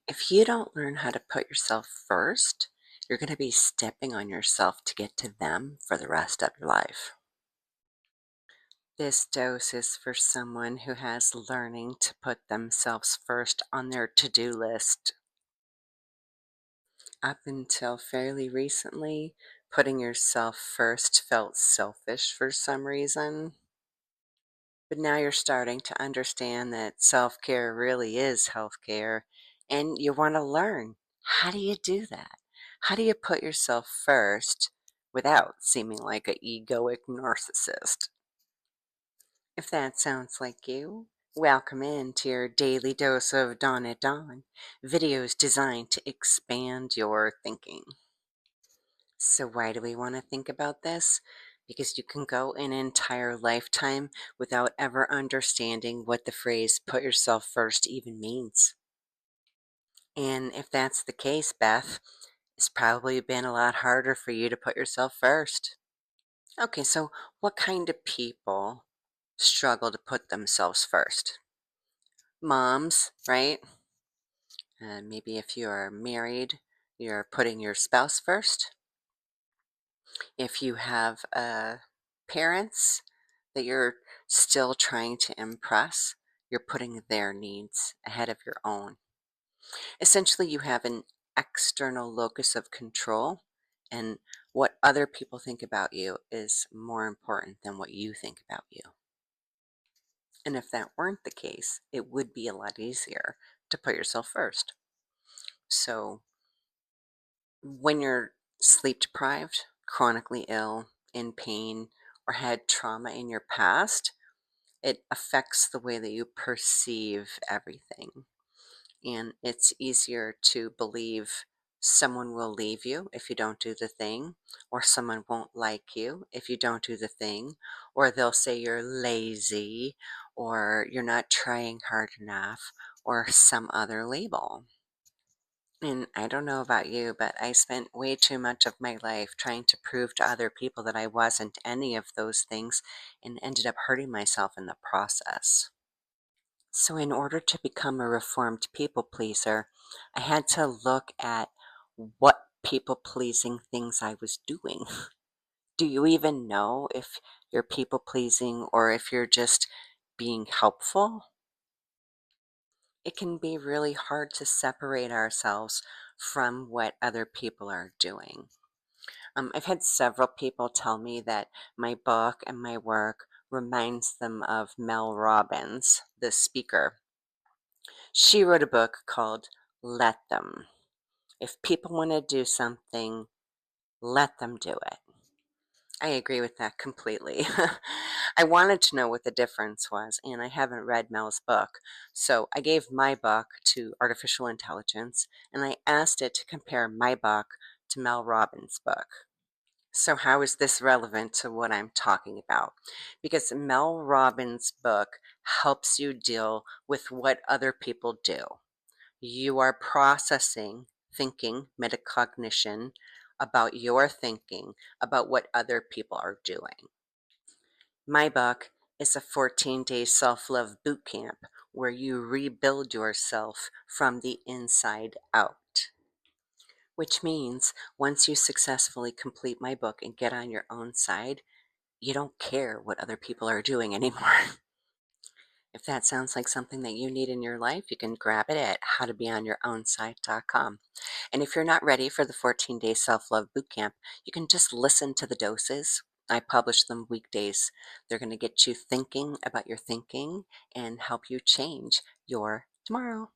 If you don't learn how to put yourself first, you're going to be stepping on yourself to get to them for the rest of your life. This dose is for someone who has learning to put themselves first on their to-do list. Up until fairly recently, putting yourself first felt selfish for some reason. But now you're starting to understand that self-care really is healthcare, and you want to learn. How do you do that? How do you put yourself first without seeming like an egoic narcissist? If that sounds like you, welcome in to your daily dose of Dawn at Dawn, videos designed to expand your thinking. So why do we want to think about this? Because you can go an entire lifetime without ever understanding what the phrase put yourself first even means. And if that's the case, Beth, it's probably been a lot harder for you to put yourself first. Okay, so what kind of people struggle to put themselves first? Moms, right? Maybe if you are married, you're putting your spouse first. If you have parents that you're still trying to impress, you're putting their needs ahead of your own. Essentially, you have an external locus of control, and what other people think about you is more important than what you think about you. And if that weren't the case, it would be a lot easier to put yourself first. So, when you're sleep deprived, chronically ill, in pain, or had trauma in your past, it affects the way that you perceive everything. And it's easier to believe someone will leave you if you don't do the thing, or someone won't like you if you don't do the thing, or they'll say you're lazy, or you're not trying hard enough, or some other label. And I don't know about you, but I spent way too much of my life trying to prove to other people that I wasn't any of those things and ended up hurting myself in the process. So, in order to become a reformed people pleaser, I had to look at what people pleasing things I was doing. Do you even know if you're people pleasing or if you're just being helpful? It can be really hard to separate ourselves from what other people are doing. I've had several people tell me that my book and my work reminds them of Mel Robbins, the speaker. She wrote a book called Let Them. If people want to do something, let them do it. I agree with that completely. I wanted to know what the difference was, and I haven't read Mel's book. So I gave my book to artificial intelligence, and I asked it to compare my book to Mel Robbins' book. So how is this relevant to what I'm talking about? Because Mel Robbins' book helps you deal with what other people do. You are processing, thinking, metacognition about your thinking, about what other people are doing. My book is a 14-day self-love boot camp where you rebuild yourself from the inside out. Which means once you successfully complete my book and get on your own side, you don't care what other people are doing anymore. If that sounds like something that you need in your life, you can grab it at howtobeonyourown.com. And if you're not ready for the 14-day self-love bootcamp, you can just listen to the doses. I publish them weekdays. They're going to get you thinking about your thinking and help you change your tomorrow.